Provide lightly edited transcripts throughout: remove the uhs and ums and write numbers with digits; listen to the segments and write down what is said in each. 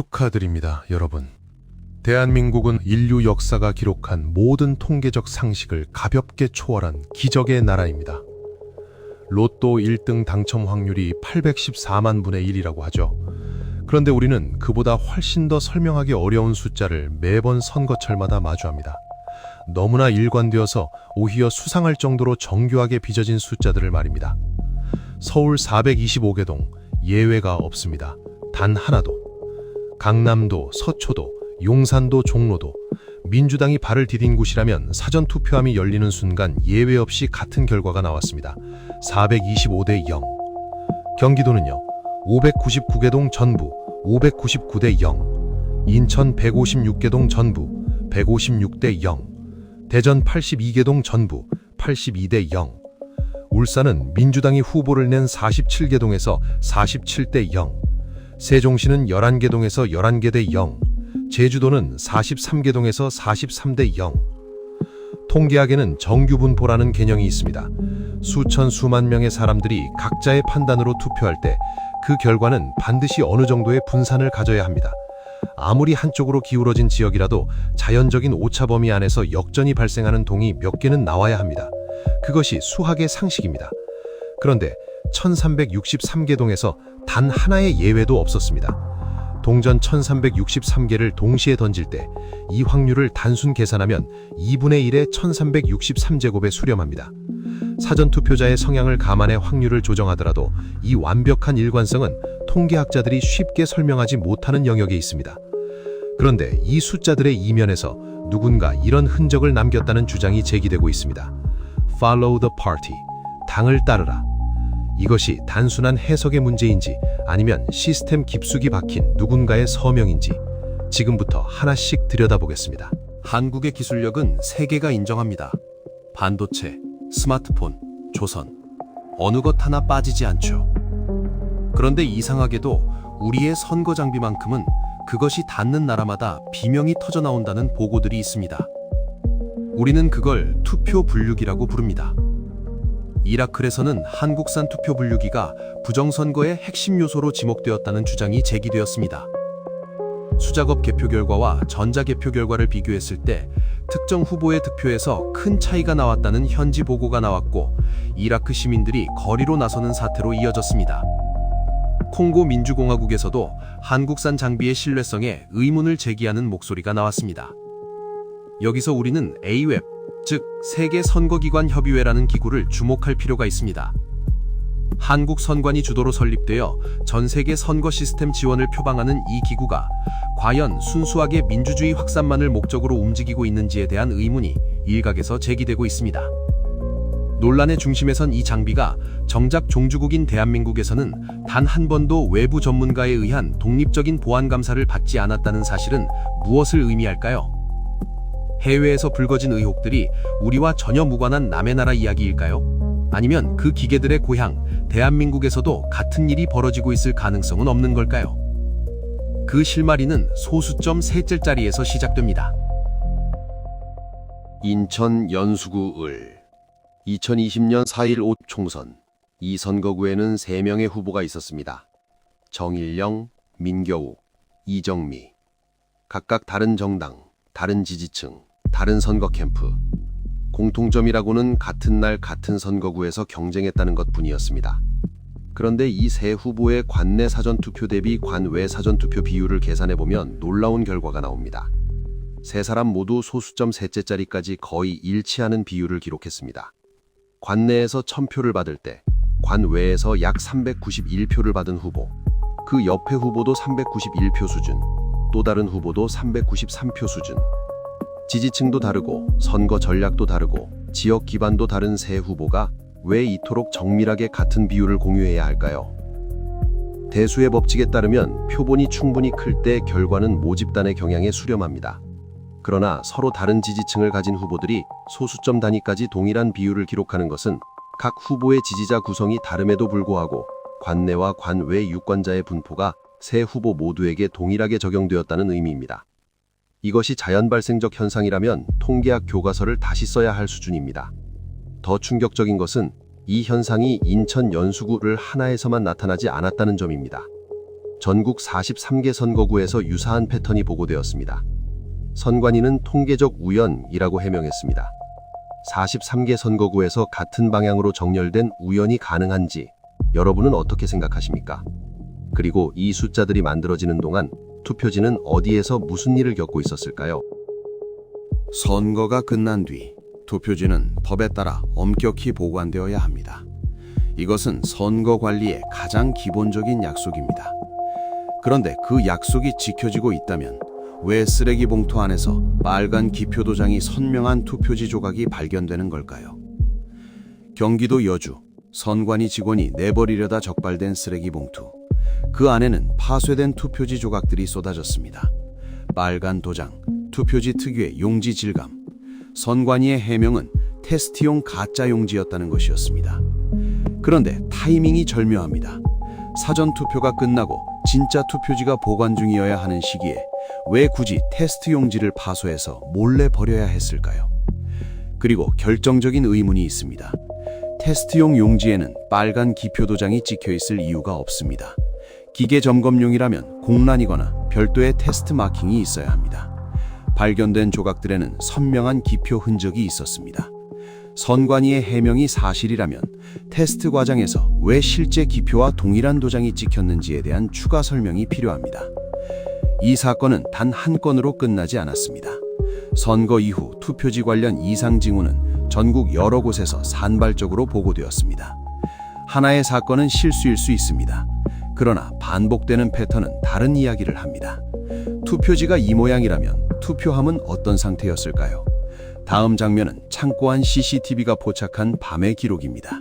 축하드립니다, 여러분. 대한민국은 인류 역사가 기록한 모든 통계적 상식을 가볍게 초월한 기적의 나라입니다. 로또 1등 당첨 확률이 814만 분의 1이라고 하죠. 그런데 우리는 그보다 훨씬 더 설명하기 어려운 숫자를 매번 선거철마다 마주합니다. 너무나 일관되어서 오히려 수상할 정도로 정교하게 빚어진 숫자들을 말입니다. 서울 425개 동 예외가 없습니다. 단 하나도. 강남도, 서초도, 용산도, 종로도 민주당이 발을 디딘 곳이라면 사전투표함이 열리는 순간 예외 없이 같은 결과가 나왔습니다. 425대 0. 경기도는요. 599개 동 전부 599대 0. 인천 156개 동 전부 156대 0. 대전 82개 동 전부 82대 0. 울산은 민주당이 후보를 낸 47개 동에서 47대 0. 세종시는 11개 동에서 11개 대 0. 제주도는 43개 동에서 43대 0. 통계학에는 정규분포라는 개념이 있습니다. 수천 수만 명의 사람들이 각자의 판단으로 투표할 때 그 결과는 반드시 어느 정도의 분산을 가져야 합니다. 아무리 한쪽으로 기울어진 지역이라도 자연적인 오차 범위 안에서 역전이 발생하는 동이 몇 개는 나와야 합니다. 그것이 수학의 상식입니다. 그런데 1363개 동에서 단 하나의 예외도 없었습니다. 동전 1363개를 동시에 던질 때 이 확률을 단순 계산하면 2분의 1의 1363제곱에 수렴합니다. 사전투표자의 성향을 감안해 확률을 조정하더라도 이 완벽한 일관성은 통계학자들이 쉽게 설명하지 못하는 영역에 있습니다. 그런데 이 숫자들의 이면에서 누군가 이런 흔적을 남겼다는 주장이 제기되고 있습니다. Follow the party, 당을 따르라. 이것이 단순한 해석의 문제인지 아니면 시스템 깊숙이 박힌 누군가의 서명인지 지금부터 하나씩 들여다보겠습니다. 한국의 기술력은 세계가 인정합니다. 반도체, 스마트폰, 조선, 어느 것 하나 빠지지 않죠. 그런데 이상하게도 우리의 선거 장비만큼은 그것이 닿는 나라마다 비명이 터져 나온다는 보고들이 있습니다. 우리는 그걸 투표 분류기라고 부릅니다. 이라클에서는 한국산 투표 분류기가 부정선거의 핵심 요소로 지목되었다는 주장이 제기되었습니다. 수작업 개표 결과와 전자 개표 결과를 비교했을 때 특정 후보의 득표에서 큰 차이가 나왔다는 현지 보고가 나왔고 이라크 시민들이 거리로 나서는 사태로 이어졌습니다. 콩고 민주공화국에서도 한국산 장비의 신뢰성에 의문을 제기하는 목소리가 나왔습니다. 여기서 우리는 AWEB, 즉 세계선거기관협의회라는 기구를 주목할 필요가 있습니다. 한국 선관위 주도로 설립되어 전 세계 선거 시스템 지원을 표방하는 이 기구가 과연 순수하게 민주주의 확산만을 목적으로 움직이고 있는지에 대한 의문이 일각에서 제기되고 있습니다. 논란의 중심에 선 이 장비가 정작 종주국인 대한민국에서는 단 한 번도 외부 전문가에 의한 독립적인 보안 감사를 받지 않았다는 사실은 무엇을 의미할까요? 해외에서 불거진 의혹들이 우리와 전혀 무관한 남의 나라 이야기일까요? 아니면 그 기계들의 고향, 대한민국에서도 같은 일이 벌어지고 있을 가능성은 없는 걸까요? 그 실마리는 소수점 셋째짜리에서 시작됩니다. 인천 연수구 을 2020년 4.15 총선. 이 선거구에는 3명의 후보가 있었습니다. 정일영, 민겨욱, 이정미. 각각 다른 정당, 다른 지지층, 다른 선거 캠프. 공통점이라고는 같은 날 같은 선거구에서 경쟁했다는 것뿐이었습니다. 그런데 이 세 후보의 관내 사전투표 대비 관외 사전투표 비율을 계산해보면 놀라운 결과가 나옵니다. 세 사람 모두 소수점 셋째짜리까지 거의 일치하는 비율을 기록했습니다. 관내에서 1000표를 받을 때 관외에서 약 391표를 받은 후보, 그 옆에 후보도 391표 수준, 또 다른 후보도 393표 수준. 지지층도 다르고 선거 전략도 다르고 지역 기반도 다른 세 후보가 왜 이토록 정밀하게 같은 비율을 공유해야 할까요? 대수의 법칙에 따르면 표본이 충분히 클 때 결과는 모집단의 경향에 수렴합니다. 그러나 서로 다른 지지층을 가진 후보들이 소수점 단위까지 동일한 비율을 기록하는 것은 각 후보의 지지자 구성이 다름에도 불구하고 관내와 관외 유권자의 분포가 세 후보 모두에게 동일하게 적용되었다는 의미입니다. 이것이 자연발생적 현상이라면 통계학 교과서를 다시 써야 할 수준입니다. 더 충격적인 것은 이 현상이 인천 연수구를 하나에서만 나타나지 않았다는 점입니다. 전국 43개 선거구에서 유사한 패턴이 보고되었습니다. 선관위는 통계적 우연이라고 해명했습니다. 43개 선거구에서 같은 방향으로 정렬된 우연이 가능한지 여러분은 어떻게 생각하십니까? 그리고 이 숫자들이 만들어지는 동안 투표지는 어디에서 무슨 일을 겪고 있었을까요? 선거가 끝난 뒤 투표지는 법에 따라 엄격히 보관되어야 합니다. 이것은 선거 관리의 가장 기본적인 약속입니다. 그런데 그 약속이 지켜지고 있다면 왜 쓰레기 봉투 안에서 빨간 기표 도장이 선명한 투표지 조각이 발견되는 걸까요? 경기도 여주 선관위 직원이 내버리려다 적발된 쓰레기 봉투. 그 안에는 파쇄된 투표지 조각들이 쏟아졌습니다. 빨간 도장, 투표지 특유의 용지 질감. 선관위의 해명은 테스트용 가짜 용지였다는 것이었습니다. 그런데 타이밍이 절묘합니다. 사전 투표가 끝나고 진짜 투표지가 보관 중이어야 하는 시기에 왜 굳이 테스트 용지를 파쇄해서 몰래 버려야 했을까요? 그리고 결정적인 의문이 있습니다. 테스트용 용지에는 빨간 기표 도장이 찍혀 있을 이유가 없습니다. 기계 점검용이라면 공란이거나 별도의 테스트 마킹이 있어야 합니다. 발견된 조각들에는 선명한 기표 흔적이 있었습니다. 선관위의 해명이 사실이라면 테스트 과정에서 왜 실제 기표와 동일한 도장이 찍혔는지에 대한 추가 설명이 필요합니다. 이 사건은 단 한 건으로 끝나지 않았습니다. 선거 이후 투표지 관련 이상 징후는 전국 여러 곳에서 산발적으로 보고되었습니다. 하나의 사건은 실수일 수 있습니다. 그러나 반복되는 패턴은 다른 이야기를 합니다. 투표지가 이 모양이라면 투표함은 어떤 상태였을까요? 다음 장면은 창고 안 CCTV가 포착한 밤의 기록입니다.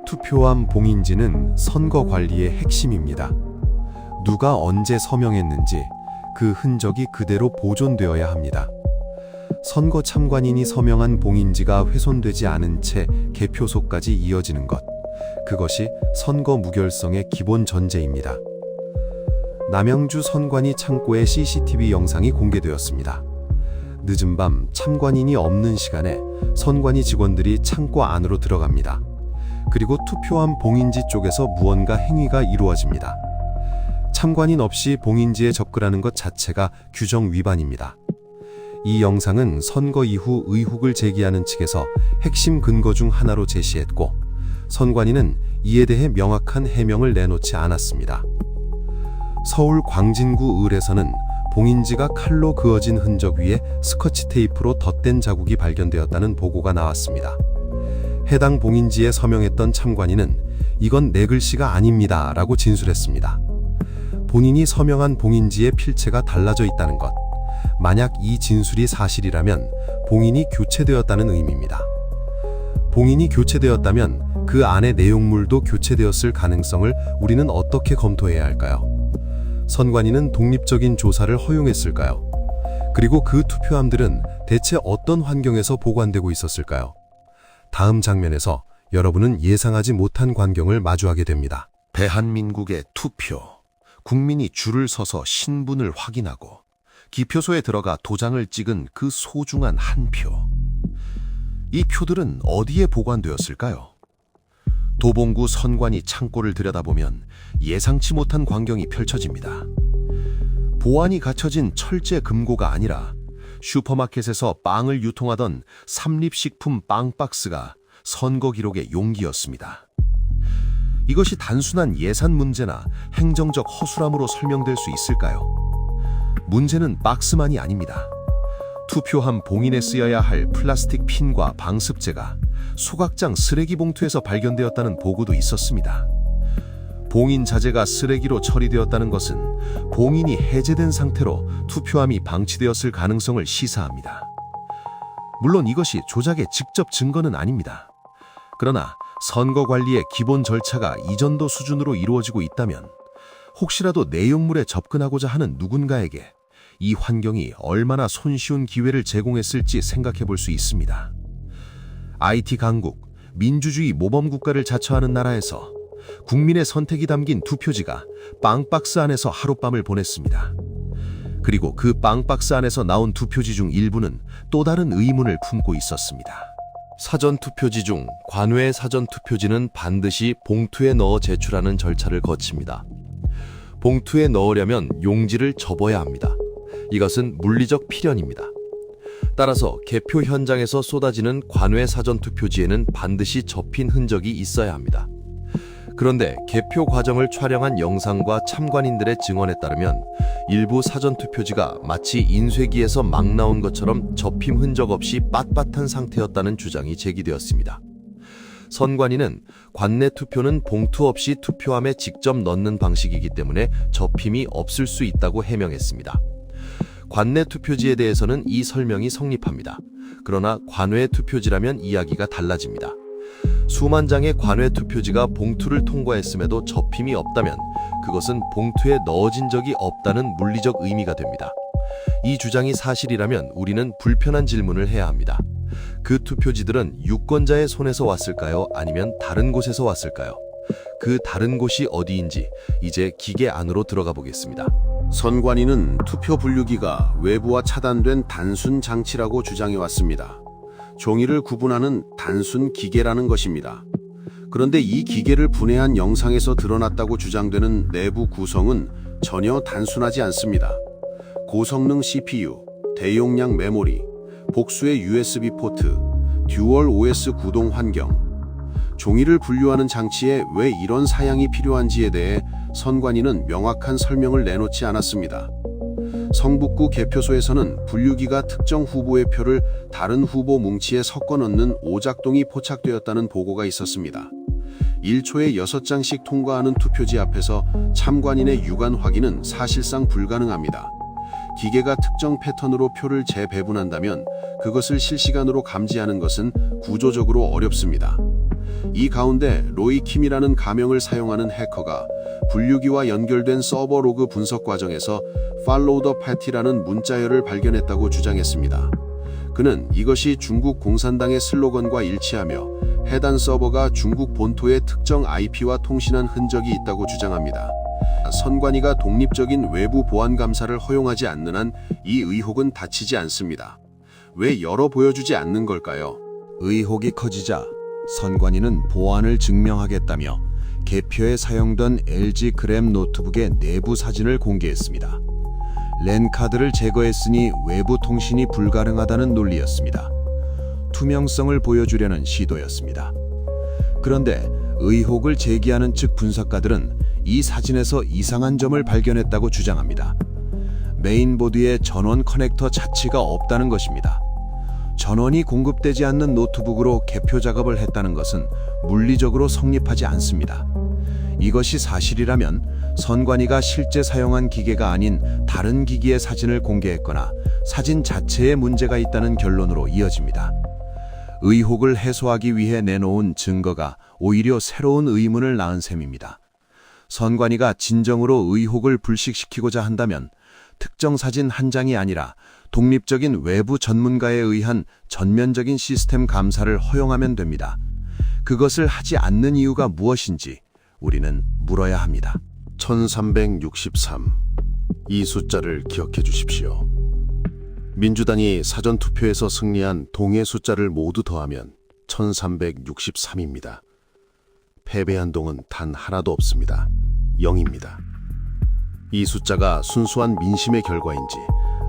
투표함 봉인지는 선거 관리의 핵심입니다. 누가 언제 서명했는지 그 흔적이 그대로 보존되어야 합니다. 선거 참관인이 서명한 봉인지가 훼손되지 않은 채 개표소까지 이어지는 것, 그것이 선거 무결성의 기본 전제입니다. 남양주 선관위 창고의 CCTV 영상이 공개되었습니다. 늦은 밤 참관인이 없는 시간에 선관위 직원들이 창고 안으로 들어갑니다. 그리고 투표함 봉인지 쪽에서 무언가 행위가 이루어집니다. 참관인 없이 봉인지에 접근하는 것 자체가 규정 위반입니다. 이 영상은 선거 이후 의혹을 제기하는 측에서 핵심 근거 중 하나로 제시했고, 선관위는 이에 대해 명확한 해명을 내놓지 않았습니다. 서울 광진구 을에서는 봉인지가 칼로 그어진 흔적 위에 스코치 테이프로 덧댄 자국이 발견되었다는 보고가 나왔습니다. 해당 봉인지에 서명했던 참관인은 이건 내 글씨가 아닙니다 라고 진술했습니다. 본인이 서명한 봉인지의 필체가 달라져 있다는 것, 만약 이 진술이 사실이라면 봉인이 교체되었다는 의미입니다. 봉인이 교체되었다면 그 안의 내용물도 교체되었을 가능성을 우리는 어떻게 검토해야 할까요? 선관위는 독립적인 조사를 허용했을까요? 그리고 그 투표함들은 대체 어떤 환경에서 보관되고 있었을까요? 다음 장면에서 여러분은 예상하지 못한 광경을 마주하게 됩니다. 대한민국의 투표. 국민이 줄을 서서 신분을 확인하고 기표소에 들어가 도장을 찍은 그 소중한 한 표. 이 표들은 어디에 보관되었을까요? 도봉구 선관위 창고를 들여다보면 예상치 못한 광경이 펼쳐집니다. 보안이 갖춰진 철제 금고가 아니라 슈퍼마켓에서 빵을 유통하던 삼립식품 빵 박스가 선거 기록의 용기였습니다. 이것이 단순한 예산 문제나 행정적 허술함으로 설명될 수 있을까요? 문제는 박스만이 아닙니다. 투표함 봉인에 쓰여야 할 플라스틱 핀과 방습제가 소각장 쓰레기 봉투에서 발견되었다는 보고도 있었습니다. 봉인 자재가 쓰레기로 처리되었다는 것은 봉인이 해제된 상태로 투표함이 방치되었을 가능성을 시사합니다. 물론 이것이 조작의 직접 증거는 아닙니다. 그러나 선거 관리의 기본 절차가 이 정도 수준으로 이루어지고 있다면 혹시라도 내용물에 접근하고자 하는 누군가에게 이 환경이 얼마나 손쉬운 기회를 제공했을지 생각해 볼 수 있습니다. IT 강국, 민주주의 모범국가를 자처하는 나라에서 국민의 선택이 담긴 투표지가 빵박스 안에서 하룻밤을 보냈습니다. 그리고 그 빵박스 안에서 나온 투표지 중 일부는 또 다른 의문을 품고 있었습니다. 사전투표지 중 관외 사전투표지는 반드시 봉투에 넣어 제출하는 절차를 거칩니다. 봉투에 넣으려면 용지를 접어야 합니다. 이것은 물리적 필연입니다. 따라서 개표 현장에서 쏟아지는 관외 사전투표지에는 반드시 접힌 흔적이 있어야 합니다. 그런데 개표 과정을 촬영한 영상과 참관인들의 증언에 따르면 일부 사전투표지가 마치 인쇄기에서 막 나온 것처럼 접힘 흔적 없이 빳빳한 상태였다는 주장이 제기되었습니다. 선관위는 관내 투표는 봉투 없이 투표함에 직접 넣는 방식이기 때문에 접힘이 없을 수 있다고 해명했습니다. 관내 투표지에 대해서는 이 설명이 성립합니다. 그러나 관외 투표지라면 이야기가 달라집니다. 수만 장의 관외 투표지가 봉투를 통과했음에도 접힘이 없다면 그것은 봉투에 넣어진 적이 없다는 물리적 의미가 됩니다. 이 주장이 사실이라면 우리는 불편한 질문을 해야 합니다. 그 투표지들은 유권자의 손에서 왔을까요? 아니면 다른 곳에서 왔을까요? 그 다른 곳이 어디인지 이제 기계 안으로 들어가 보겠습니다. 선관위는 투표 분류기가 외부와 차단된 단순 장치라고 주장해 왔습니다. 종이를 구분하는 단순 기계라는 것입니다. 그런데 이 기계를 분해한 영상에서 드러났다고 주장되는 내부 구성은 전혀 단순하지 않습니다. 고성능 CPU, 대용량 메모리, 복수의 USB 포트, 듀얼 OS 구동 환경. 종이를 분류하는 장치에 왜 이런 사양이 필요한지에 대해 선관위는 명확한 설명을 내놓지 않았습니다. 성북구 개표소에서는 분류기가 특정 후보의 표를 다른 후보 뭉치에 섞어 넣는 오작동이 포착되었다는 보고가 있었습니다. 1초에 6장씩 통과하는 투표지 앞에서 참관인의 육안 확인은 사실상 불가능합니다. 기계가 특정 패턴으로 표를 재배분한다면 그것을 실시간으로 감지하는 것은 구조적으로 어렵습니다. 이 가운데 로이 킴이라는 가명을 사용하는 해커가 분류기와 연결된 서버 로그 분석 과정에서 Follow the Party라는 문자열을 발견했다고 주장했습니다. 그는 이것이 중국 공산당의 슬로건과 일치하며 해당 서버가 중국 본토의 특정 IP와 통신한 흔적이 있다고 주장합니다. 선관위가 독립적인 외부 보안 감사를 허용하지 않는 한 이 의혹은 닫히지 않습니다. 왜 열어 보여주지 않는 걸까요? 의혹이 커지자 선관위는 보안을 증명하겠다며 개표에 사용된 LG 그램 노트북의 내부 사진을 공개했습니다. 랜카드를 제거했으니 외부 통신이 불가능하다는 논리였습니다. 투명성을 보여주려는 시도였습니다. 그런데 의혹을 제기하는 측 분석가들은 이 사진에서 이상한 점을 발견했다고 주장합니다. 메인보드에 전원 커넥터 자체가 없다는 것입니다. 전원이 공급되지 않는 노트북으로 개표 작업을 했다는 것은 물리적으로 성립하지 않습니다. 이것이 사실이라면 선관위가 실제 사용한 기계가 아닌 다른 기기의 사진을 공개했거나 사진 자체에 문제가 있다는 결론으로 이어집니다. 의혹을 해소하기 위해 내놓은 증거가 오히려 새로운 의문을 낳은 셈입니다. 선관위가 진정으로 의혹을 불식시키고자 한다면 특정 사진 한 장이 아니라 독립적인 외부 전문가에 의한 전면적인 시스템 감사를 허용하면 됩니다. 그것을 하지 않는 이유가 무엇인지 우리는 물어야 합니다. 1363. 이 숫자를 기억해 주십시오. 민주당이 사전투표에서 승리한 동의 숫자를 모두 더하면 1363입니다. 패배한 동은 단 하나도 없습니다. 0입니다. 이 숫자가 순수한 민심의 결과인지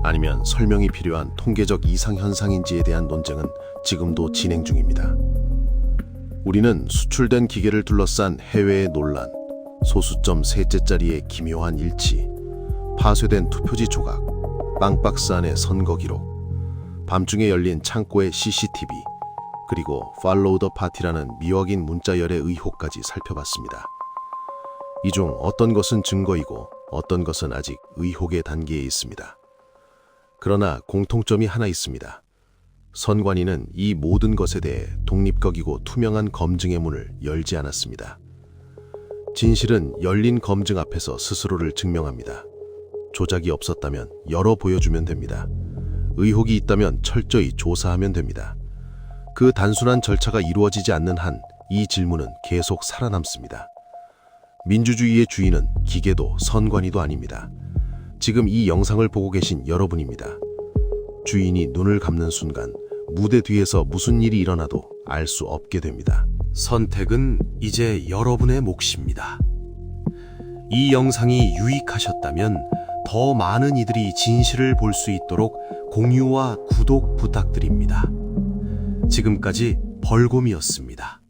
아니면 설명이 필요한 통계적 이상현상인지에 대한 논쟁은 지금도 진행 중입니다. 우리는 수출된 기계를 둘러싼 해외의 논란, 소수점 셋째 자리의 기묘한 일치, 파쇄된 투표지 조각, 빵박스 안의 선거 기록, 밤중에 열린 창고의 CCTV, 그리고 Follow the Party라는 미확인 문자열의 의혹까지 살펴봤습니다. 이 중 어떤 것은 증거이고 어떤 것은 아직 의혹의 단계에 있습니다. 그러나 공통점이 하나 있습니다. 선관위는 이 모든 것에 대해 독립적이고 투명한 검증의 문을 열지 않았습니다. 진실은 열린 검증 앞에서 스스로를 증명합니다. 조작이 없었다면 열어 보여주면 됩니다. 의혹이 있다면 철저히 조사하면 됩니다. 그 단순한 절차가 이루어지지 않는 한 이 질문은 계속 살아남습니다. 민주주의의 주인은 기계도 선관위도 아닙니다. 지금 이 영상을 보고 계신 여러분입니다. 주인이 눈을 감는 순간 무대 뒤에서 무슨 일이 일어나도 알 수 없게 됩니다. 선택은 이제 여러분의 몫입니다. 이 영상이 유익하셨다면 더 많은 이들이 진실을 볼 수 있도록 공유와 구독 부탁드립니다. 지금까지 벌곰이었습니다.